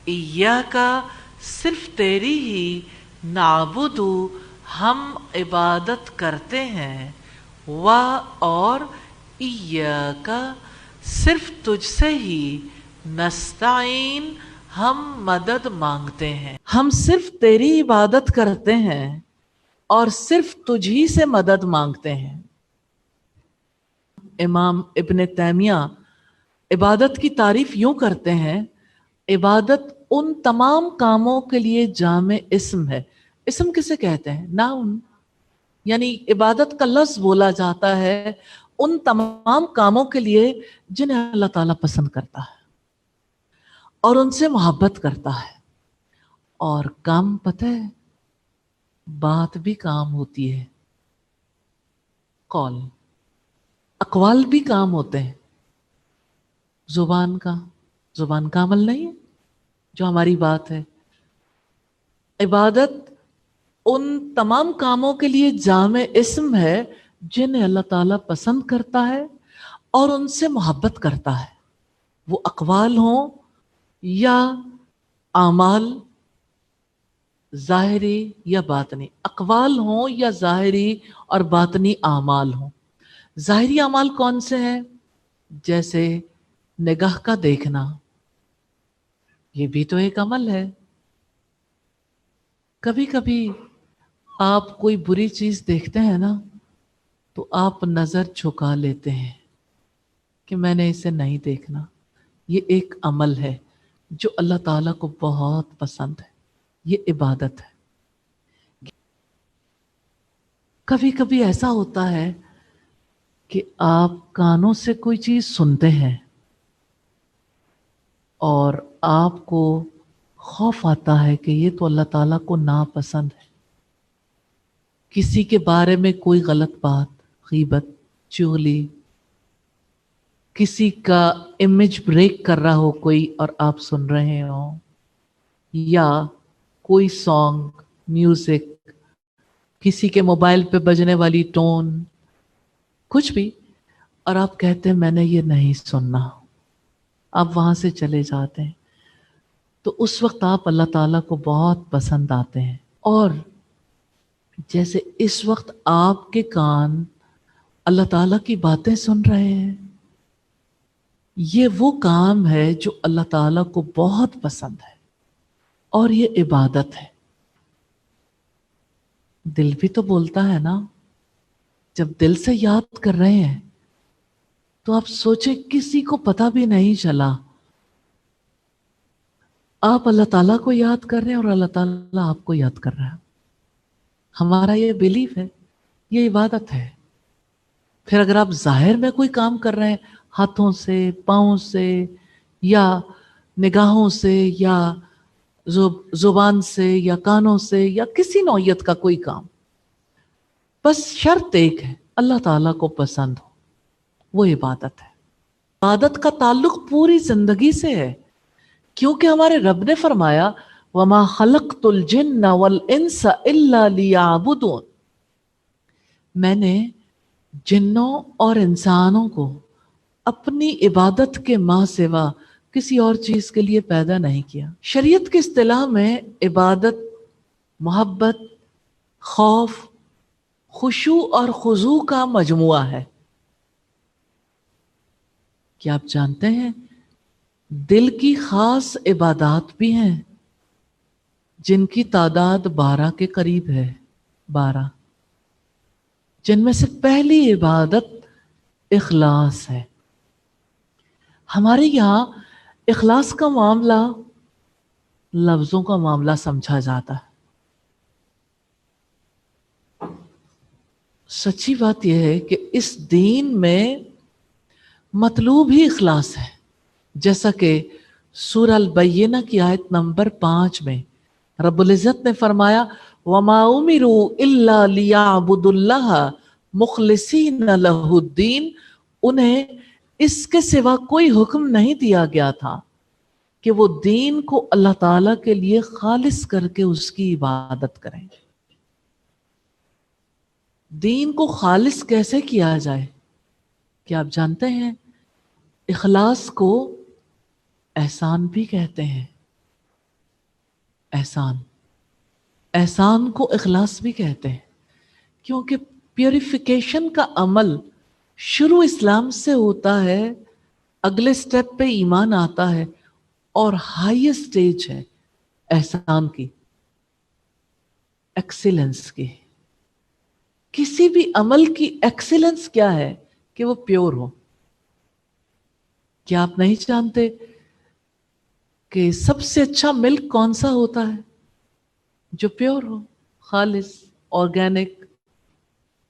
इय्याका सिर्फ तेरी ही नाबुदु हम इबादत करते हैं, वा और इय्याका सिर्फ तुझसे ही नस्ताइन हम मदद मांगते हैं। हम सिर्फ तेरी इबादत करते हैं और सिर्फ तुझी से मदद मांगते हैं। इमाम इब्न तैमिया इबादत की तारीफ यूं करते हैं, इबादत उन तमाम कामों के लिए जामे इस्म है। इस्म किसे कहते हैं? नाउन, यानी इबादत का लफ्ज बोला जाता है उन तमाम कामों के लिए जिन्हें अल्लाह ताला पसंद करता है और उनसे मोहब्बत करता है। और काम पता है, बात भी काम होती है, कौल, अकवाल भी काम होते हैं। जुबान का अमल नहीं है जो हमारी बात है। इबादत उन तमाम कामों के लिए जामे इस्म है जिन्हें अल्लाह ताला पसंद करता है और उनसे मोहब्बत करता है, वो अकवाल हों या आमाल, ज़ाहिरी या बातनी। अकवाल हों या ज़ाहिरी और बातनी आमाल हों। ज़ाहिरी आमाल कौन से हैं? जैसे निगाह का देखना, ये भी तो एक अमल है। कभी कभी आप कोई बुरी चीज देखते हैं ना, तो आप नजर झुका लेते हैं कि मैंने इसे नहीं देखना। ये एक अमल है जो अल्लाह ताला को बहुत पसंद है, ये इबादत है। कभी कभी ऐसा होता है कि आप कानों से कोई चीज सुनते हैं और आपको खौफ आता है कि ये तो अल्लाह ताला को नापसंद है। किसी के बारे में कोई गलत बात, गीबत, चुगली, किसी का इमेज ब्रेक कर रहा हो कोई और आप सुन रहे हो, या कोई सॉन्ग, म्यूजिक, किसी के मोबाइल पे बजने वाली टोन, कुछ भी, और आप कहते हैं मैंने ये नहीं सुनना, आप वहां से चले जाते हैं। तो उस वक्त आप अल्लाह ताला को बहुत पसंद आते हैं। और जैसे इस वक्त आपके कान अल्लाह ताला की बातें सुन रहे हैं, ये वो काम है जो अल्लाह ताला को बहुत पसंद है और ये इबादत है। दिल भी तो बोलता है ना, जब दिल से याद कर रहे हैं तो आप सोचे किसी को पता भी नहीं चला, आप अल्लाह ताला को याद कर रहे हैं और अल्लाह ताला आपको याद कर रहा है। हमारा ये बिलीफ है, ये इबादत है। फिर अगर आप जाहिर में कोई काम कर रहे हैं, हाथों से, पाँव से, या निगाहों से, या जुबान से, या कानों से, या किसी नौयत का कोई काम, बस शर्त एक है, अल्लाह ताला को पसंद हो, वो इबादत है। इबादत का ताल्लुक पूरी जिंदगी से है, क्योंकि हमारे रब ने फरमाया वमा खलक़तुल जिन्ना वल इंसा इल्ला लियअबुदून, मैंने जिन्नों और इंसानों को अपनी इबादत के मां सिवा किसी और चीज के लिए पैदा नहीं किया। शरीयत की इस्तिलाह में इबादत मोहब्बत, खौफ, खुशू और खुजू का मजमुआ है। क्या आप जानते हैं दिल की खास इबादत भी हैं जिनकी तादाद 12 के करीब है, 12, जिनमें से पहली इबादत इखलास है। हमारे यहाँ इखलास का मामला लफ्जों का मामला समझा जाता है। सच्ची बात यह है कि इस दीन में मतलूब ही इखलास है। जैसा कि सूरह अल-बय्यिना की आयत नंबर 5 में रब्बुल इज़्ज़त ने फरमाया वमा उमिरू इल्ला लियअबुदुल्लाह मुखलिसीन लहुद्दीन, उन्हें इसके सिवा कोई हुक्म नहीं दिया गया था कि वो दीन को अल्लाह ताला के लिए खालिस करके उसकी इबादत करें। दीन को खालिस कैसे किया जाए? क्या आप जानते हैं इखलास को एहसान भी कहते हैं। एहसान, एहसान को इखलास भी कहते हैं, क्योंकि प्योरिफिकेशन का अमल शुरू इस्लाम से होता है, अगले स्टेप पे ईमान आता है, और हाईएस्ट स्टेज है एहसान की, एक्सीलेंस की। किसी भी अमल की एक्सीलेंस क्या है? कि वो प्योर हो। क्या आप नहीं जानते कि सबसे अच्छा मिल्क कौन सा होता है? जो प्योर हो, खालिस, ऑर्गेनिक।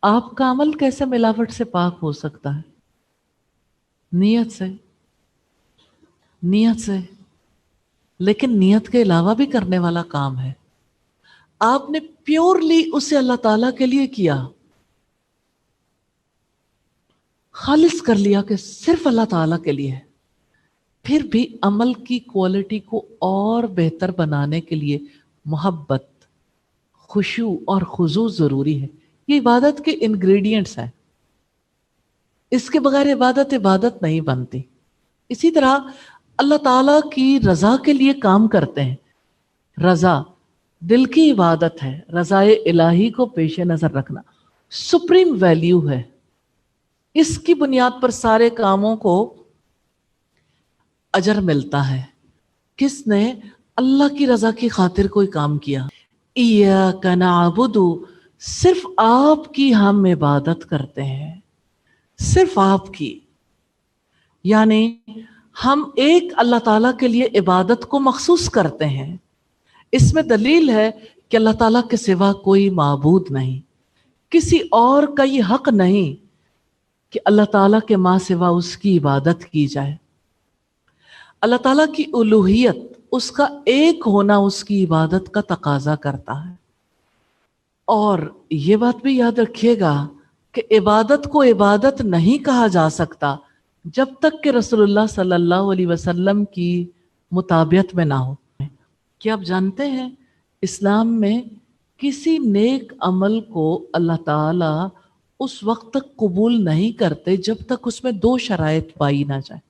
आपका अमल कैसे मिलावट से पाक हो सकता है? नियत से, नियत से। लेकिन नियत के अलावा भी करने वाला काम है। आपने प्योरली उसे अल्लाह ताला के लिए किया, खालिस कर लिया कि सिर्फ अल्लाह ताला के लिए है। फिर भी अमल की क्वालिटी को और बेहतर बनाने के लिए मोहब्बत, खुशू और खुजू जरूरी है। ये इबादत के इंग्रेडिएंट्स हैं। इसके बगैर इबादत इबादत नहीं बनती। इसी तरह अल्लाह ताला की रजा के लिए काम करते हैं। रजा दिल की इबादत है। रजाए इलाही को पेश नजर रखना सुप्रीम वैल्यू है। इसकी बुनियाद पर सारे कामों को अजर मिलता है। किसने अल्लाह की रजा की खातिर कोई काम किया? इय्याका नअबुदु, सिर्फ आपकी हम इबादत करते हैं, सिर्फ आपकी। यानी हम एक अल्लाह ताला के लिए इबादत को मखसूस करते हैं। इसमें दलील है कि अल्लाह ताला के सिवा कोई माबूद नहीं, किसी और का ये हक नहीं कि अल्लाह ताला के मां सिवा उसकी इबादत की जाए। अल्लाह ताला की उलूहियत, उसका एक होना उसकी इबादत का तकाजा करता है। और ये बात भी याद रखिएगा कि इबादत को इबादत नहीं कहा जा सकता जब तक कि रसूलुल्लाह सल्लल्लाहु अलैहि वसल्लम की मुताबियत में ना हो। क्या आप जानते हैं इस्लाम में किसी नेक अमल को अल्लाह ताला उस वक्त तक कबूल नहीं करते जब तक उसमें दो शराइत पाई ना जाए।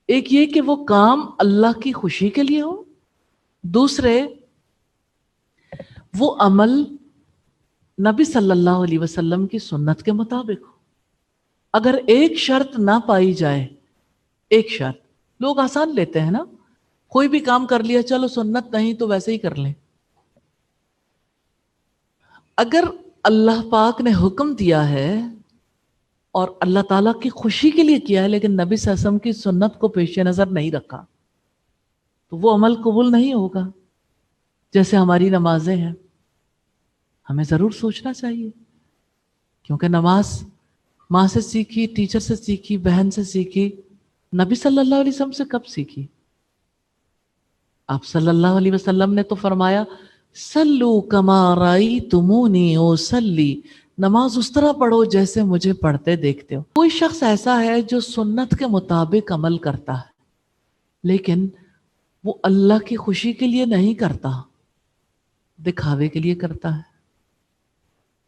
एक ये कि वो काम अल्लाह की खुशी के लिए हो, दूसरे वो अमल नबी सल्लल्लाहु अलैहि वसल्लम की सुन्नत के मुताबिक हो। अगर एक शर्त ना पाई जाए, एक शर्त, लोग आसान लेते हैं ना, कोई भी काम कर लिया, चलो सुन्नत नहीं तो वैसे ही कर लें। अगर अल्लाह पाक ने हुक्म दिया है और अल्लाह ताला की खुशी के लिए किया है, लेकिन नबी सल्लल्लाहु अलैहि वसल्लम की सुन्नत को पेश नजर नहीं रखा, तो वो अमल कबूल नहीं होगा। जैसे हमारी नमाजें हैं, हमें जरूर सोचना चाहिए, क्योंकि नमाज माँ से सीखी, टीचर से सीखी, बहन से सीखी, नबी सल्लल्लाहु अलैहि वसल्लम से कब सीखी? आप सल्लल्लाहु अलैहि वसल्लम ने तो फरमाया, सल्लू कमा रायतुमूनी उसल्ली, नमाज उस तरह पढ़ो जैसे मुझे पढ़ते देखते हो। कोई शख्स ऐसा है जो सुन्नत के मुताबिक अमल करता है, लेकिन वो अल्लाह की खुशी के लिए नहीं करता, दिखावे के लिए करता है।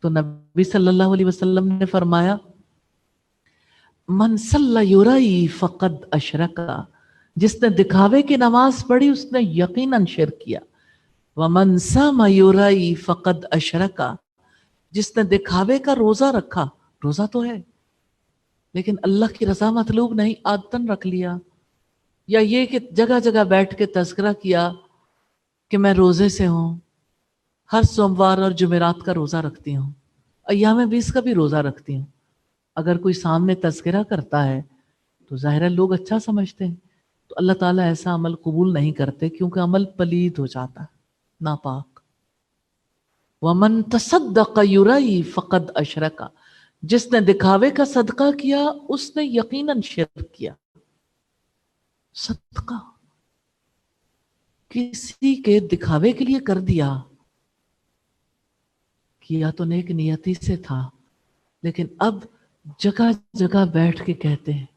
तो नबी सल्लल्लाहु अलैहि वसल्लम ने फरमाया, मन सल्ला युराई फकद अशरका, जिसने दिखावे की नमाज पढ़ी उसने यकीनन शिर्क किया। वमन सामा युराई फकद अशरका, जिसने दिखावे का रोजा रखा, रोजा तो है लेकिन अल्लाह की रजा मतलूब नहीं, आदतन रख लिया, या ये कि जगह जगह बैठ के तज़किरा किया कि मैं रोजे से हूं, हर सोमवार और जुमेरात का रोजा रखती हूँ, अय्याम बीस का भी रोजा रखती हूँ। अगर कोई सामने तज़किरा करता है तो ज़ाहिर है लोग अच्छा समझते हैं, तो अल्लाह ताला ऐसा अमल कबूल नहीं करते, क्योंकि अमल पलीद हो जाता है, नापाक। वमन तसद्दक़ युराई फ़क़द अशरका, जिसने दिखावे का सदका किया उसने यकीनन शिर्क किया। सदका किसी के दिखावे के लिए कर दिया, किया तो नेक नियति से था, लेकिन अब जगह जगह बैठ के कहते हैं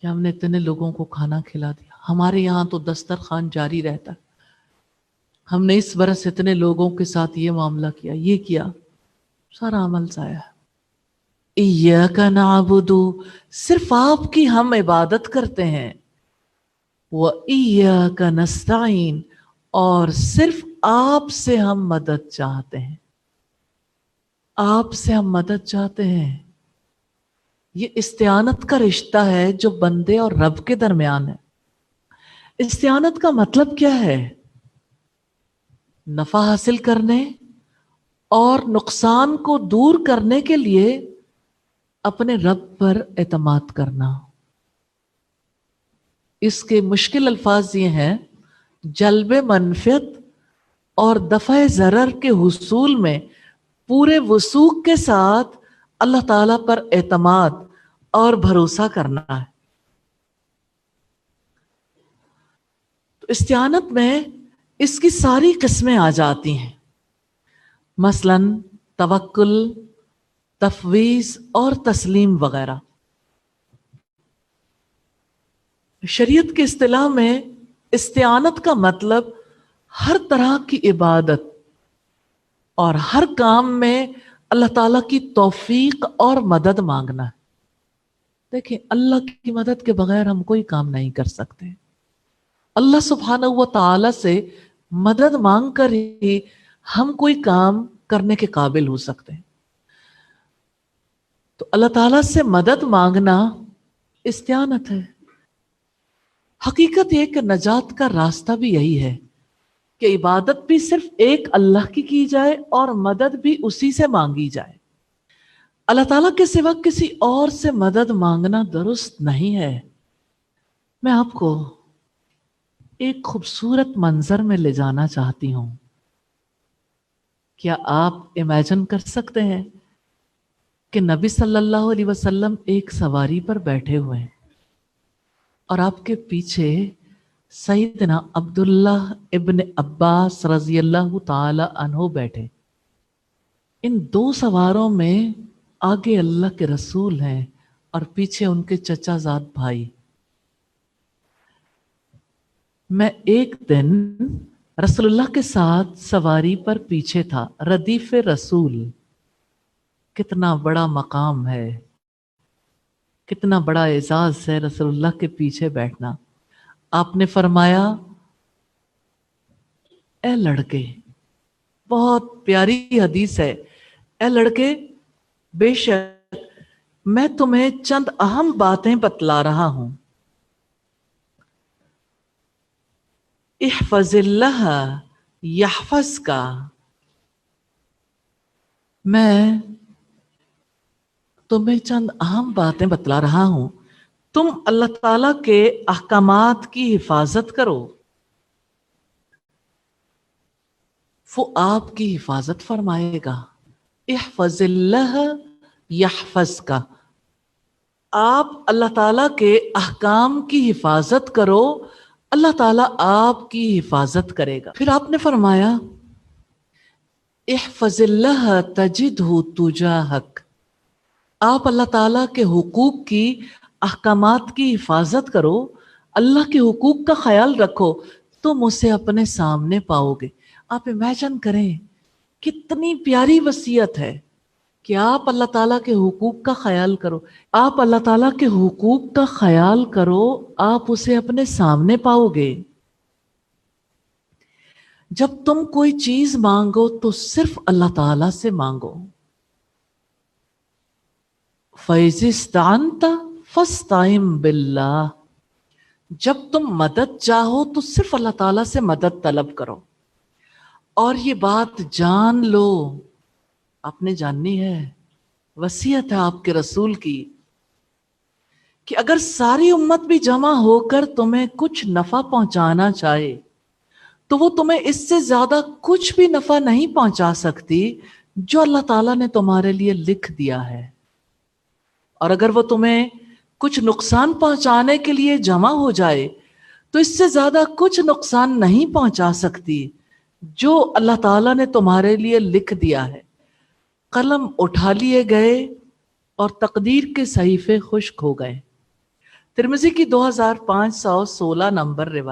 कि हमने इतने लोगों को खाना खिला दिया, हमारे यहाँ तो दस्तरखान जारी रहता है, हमने इस बरस इतने लोगों के साथ ये मामला किया, ये किया, सारा अमल जाया है। इय्याका नअबुदु, सिर्फ आपकी हम इबादत करते हैं। व इय्याका नस्तईन, اور صرف آپ سے ہم مدد چاہتے ہیں، آپ سے ہم مدد چاہتے ہیں۔ یہ استعانت کا رشتہ ہے جو بندے اور رب کے درمیان ہے۔ استعانت کا مطلب کیا ہے؟ نفع حاصل کرنے اور نقصان کو دور کرنے کے لیے اپنے رب پر اعتماد کرنا۔ اس کے مشکل الفاظ یہ ہیں: جلب منفعت اور دفع ضرر کے حصول میں پورے وثوق کے ساتھ اللہ تعالیٰ پر اعتماد اور بھروسہ کرنا ہے۔ تو استعانت میں اس کی ساری قسمیں آ جاتی ہیں، مثلاً توکل، تفویض اور تسلیم وغیرہ۔ شریعت کی اصطلاح میں استعانت کا مطلب ہر طرح کی عبادت اور ہر کام میں اللہ تعالیٰ کی توفیق اور مدد مانگنا ہے۔ دیکھیں، اللہ کی مدد کے بغیر ہم کوئی کام نہیں کر سکتے۔ اللہ سبحانہ و تعالیٰ سے مدد مانگ کر ہی ہم کوئی کام کرنے کے قابل ہو سکتے ہیں۔ تو اللہ تعالیٰ سے مدد مانگنا استعانت ہے۔ حقیقت یہ کہ نجات کا راستہ بھی یہی ہے کہ عبادت بھی صرف ایک اللہ کی جائے اور مدد بھی اسی سے مانگی جائے۔ اللہ تعالیٰ کے سوا کسی اور سے مدد مانگنا درست نہیں ہے۔ میں آپ کو ایک خوبصورت منظر میں لے جانا چاہتی ہوں۔ کیا آپ امیجن کر سکتے ہیں کہ نبی صلی اللہ علیہ وسلم ایک سواری پر بیٹھے ہوئے ہیں اور آپ کے پیچھے سیدنا عبداللہ ابن عباس رضی اللہ تعالی عنہ بیٹھے؟ ان دو سواروں میں آگے اللہ کے رسول ہیں اور پیچھے ان کے چچا زاد بھائی۔ میں ایک دن رسول اللہ کے ساتھ سواری پر پیچھے تھا، ردیف رسول۔ کتنا بڑا مقام ہے، کتنا بڑا اعزاز ہے رسول اللہ کے پیچھے بیٹھنا۔ آپ نے فرمایا، اے لڑکے، بہت پیاری حدیث ہے، اے لڑکے، بے شک میں تمہیں چند اہم باتیں بتلا رہا ہوں۔ احفظ اللہ یحفظ کا، میں تمہیں چند اہم باتیں بتلا رہا ہوں، تم اللہ تعالیٰ کے احکامات کی حفاظت کرو، وہ آپ کی حفاظت فرمائے گا۔ احفظ اللہ یحفظ کا، آپ اللہ تعالیٰ کے احکام کی حفاظت کرو، اللہ تعالیٰ آپ کی حفاظت کرے گا۔ پھر آپ نے فرمایا، احفظ اللہ تجدہ تجاہک، آپ اللہ تعالیٰ کے حقوق کی، احکامات کی حفاظت کرو، اللہ کے حقوق کا خیال رکھو، تم اسے اپنے سامنے پاؤ گے۔ آپ امیجن کریں، کتنی پیاری وصیت ہے کہ آپ اللہ تعالیٰ کے حقوق کا خیال کرو، آپ اللہ تعالیٰ کے حقوق کا خیال کرو، آپ اسے اپنے سامنے پاؤ گے۔ جب تم کوئی چیز مانگو تو صرف اللہ تعالیٰ سے مانگو۔ فَإِذِ اسْتَعَنْتَ فَاسْتَعِنْ بِاللَّهِ، جب تم مدد چاہو تو صرف اللہ تعالیٰ سے مدد طلب کرو۔ اور یہ بات جان لو، آپ نے جاننی ہے، وصیت ہے آپ کے رسول کی، کہ اگر ساری امت بھی جمع ہو کر تمہیں کچھ نفع پہنچانا چاہے تو وہ تمہیں اس سے زیادہ کچھ بھی نفع نہیں پہنچا سکتی جو اللہ تعالیٰ نے تمہارے لیے لکھ دیا ہے۔ اور اگر وہ تمہیں کچھ نقصان پہنچانے کے لیے جمع ہو جائے تو اس سے زیادہ کچھ نقصان نہیں پہنچا سکتی جو اللہ تعالیٰ نے تمہارے لیے لکھ دیا ہے۔ قلم اٹھا لیے گئے اور تقدیر کے صحیفے خشک ہو گئے۔ ترمذی کی 2516 نمبر روایت۔